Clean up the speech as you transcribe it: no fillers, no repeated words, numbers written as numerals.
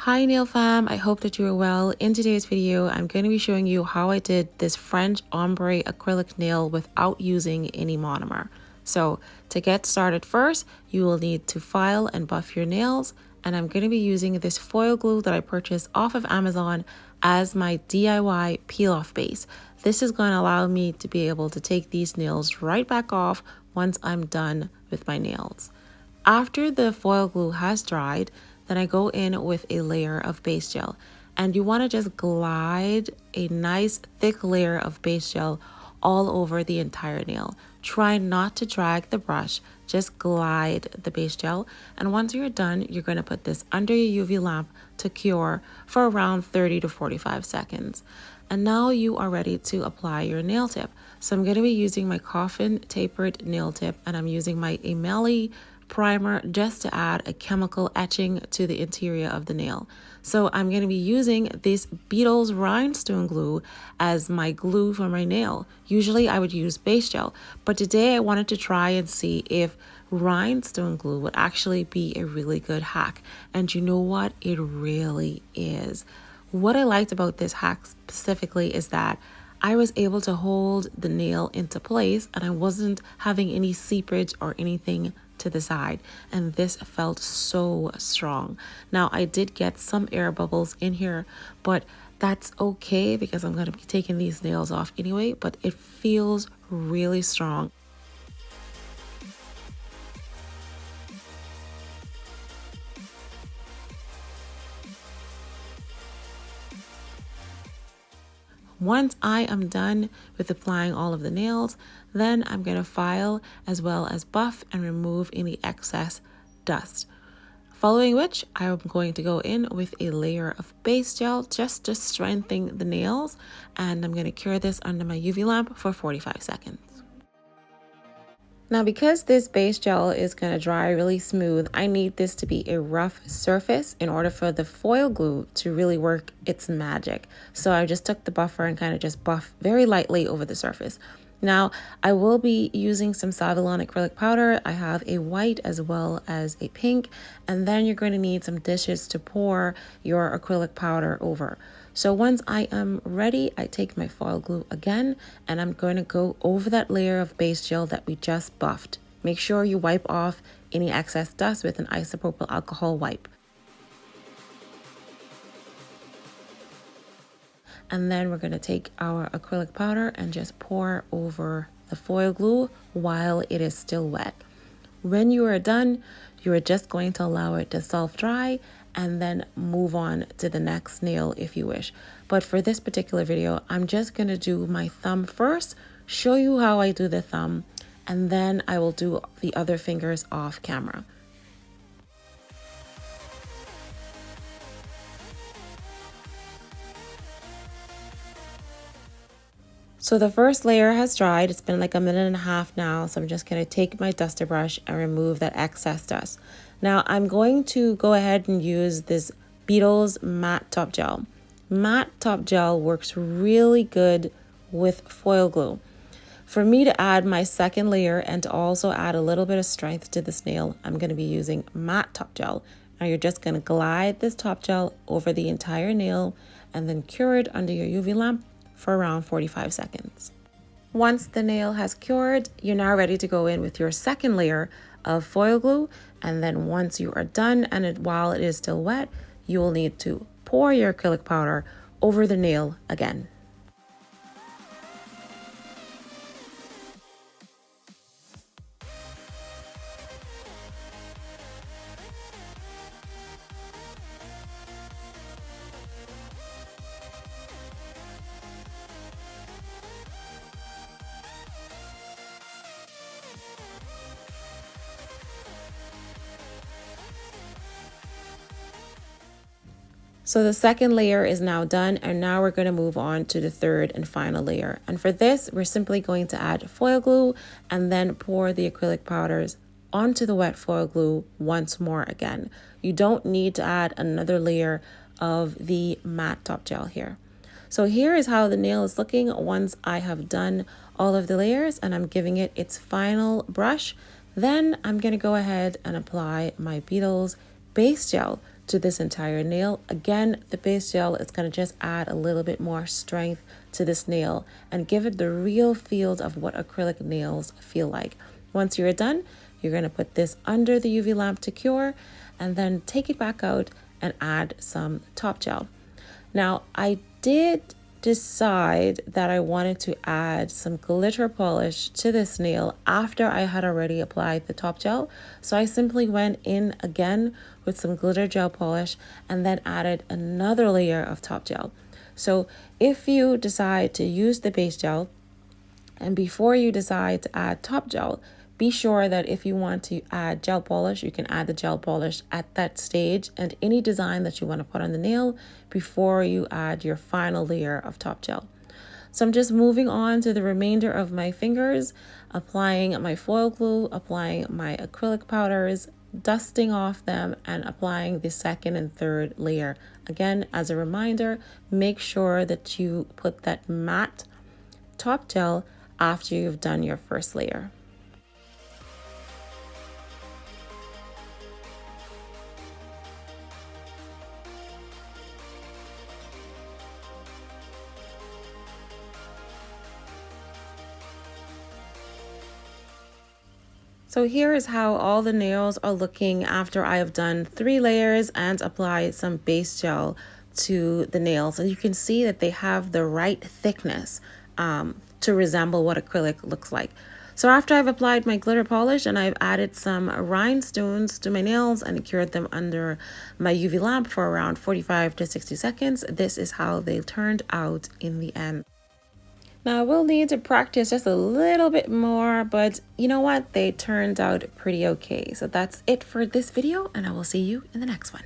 Hi nail fam, I hope that you are well. In today's video, I'm going to be showing you how I did this French ombre acrylic nail without using any monomer. So to get started first, you will need to file and buff your nails, and I'm going to be using this foil glue that I purchased off of Amazon as my DIY peel off base. This is going to allow me to be able to take these nails right back off once I'm done with my nails. After the foil glue has dried, then I go in with a layer of base gel, and you want to just glide a nice thick layer of base gel all over the entire nail. Try not to drag the brush, just glide the base gel, and once you're done, you're going to put this under your UV lamp to cure for around 30 to 45 seconds. And now you are ready to apply your nail tip. So I'm going to be using my coffin tapered nail tip, and I'm using my emery primer just to add a chemical etching to the interior of the nail. So I'm going to be using this Beetles Rhinestone glue as my glue for my nail. Usually I would use base gel, but today I wanted to try and see if rhinestone glue would actually be a really good hack. And you know what? It really is. What I liked about this hack specifically is that I was able to hold the nail into place and I wasn't having any seepage or anything to the side, and this felt so strong. Now I did get some air bubbles in here, but that's okay because I'm going to be taking these nails off anyway, but it feels really strong. Once I am done with applying all of the nails, then I'm going to file as well as buff and remove any excess dust. Following which, I'm going to go in with a layer of base gel just to strengthen the nails, and I'm going to cure this under my UV lamp for 45 seconds. Now, because this base gel is going to dry really smooth, I need this to be a rough surface in order for the foil glue to really work its magic. So I just took the buffer and kind of just buff very lightly over the surface. Now, I will be using some Saviland acrylic powder. I have a white as well as a pink, and then you're going to need some dishes to pour your acrylic powder over. So once I am ready, I take my foil glue again, and I'm going to go over that layer of base gel that we just buffed. Make sure you wipe off any excess dust with an isopropyl alcohol wipe. And then we're going to take our acrylic powder and just pour over the foil glue while it is still wet. When you are done, you are just going to allow it to self-dry and then move on to the next nail if you wish. But for this particular video, I'm just going to do my thumb first, show you how I do the thumb, and then I will do the other fingers off camera. So the first layer has dried. It's been like a minute and a half now. So I'm just going to take my duster brush and remove that excess dust. Now I'm going to go ahead and use this Beetles Matte Top Gel. Matte Top Gel works really good with foil glue. For me to add my second layer and to also add a little bit of strength to this nail, I'm going to be using Matte Top Gel. Now you're just going to glide this top gel over the entire nail and then cure it under your UV lamp for around 45 seconds. Once the nail has cured, you're now ready to go in with your second layer of foil glue, and then once you are done and while it is still wet, you will need to pour your acrylic powder over the nail again. So the second layer is now done, and now we're going to move on to the third and final layer. And for this, we're simply going to add foil glue and then pour the acrylic powders onto the wet foil glue once more again. You don't need to add another layer of the matte top gel here. So here is how the nail is looking once I have done all of the layers and I'm giving it its final brush. Then I'm going to go ahead and apply my Beetles base gel to this entire nail. Again, the base gel is going to just add a little bit more strength to this nail and give it the real feel of what acrylic nails feel like. Once you're done, you're going to put this under the UV lamp to cure and then take it back out and add some top gel. Now, I did decide that I wanted to add some glitter polish to this nail after I had already applied the top gel. So I simply went in again with some glitter gel polish and then added another layer of top gel. So if you decide to use the base gel and before you decide to add top gel, be sure that if you want to add gel polish, you can add the gel polish at that stage and any design that you want to put on the nail before you add your final layer of top gel. So I'm just moving on to the remainder of my fingers, applying my foil glue, applying my acrylic powders, dusting off them, and applying the second and third layer. Again, as a reminder, make sure that you put that matte top gel after you've done your first layer. So here is how all the nails are looking after I have done 3 layers and applied some base gel to the nails. And you can see that they have the right thickness to resemble what acrylic looks like. So after I've applied my glitter polish and I've added some rhinestones to my nails and cured them under my UV lamp for around 45 to 60 seconds, this is how they turned out in the end. Now, I will need to practice just a little bit more, but you know what? They turned out pretty okay. So that's it for this video, and I will see you in the next one.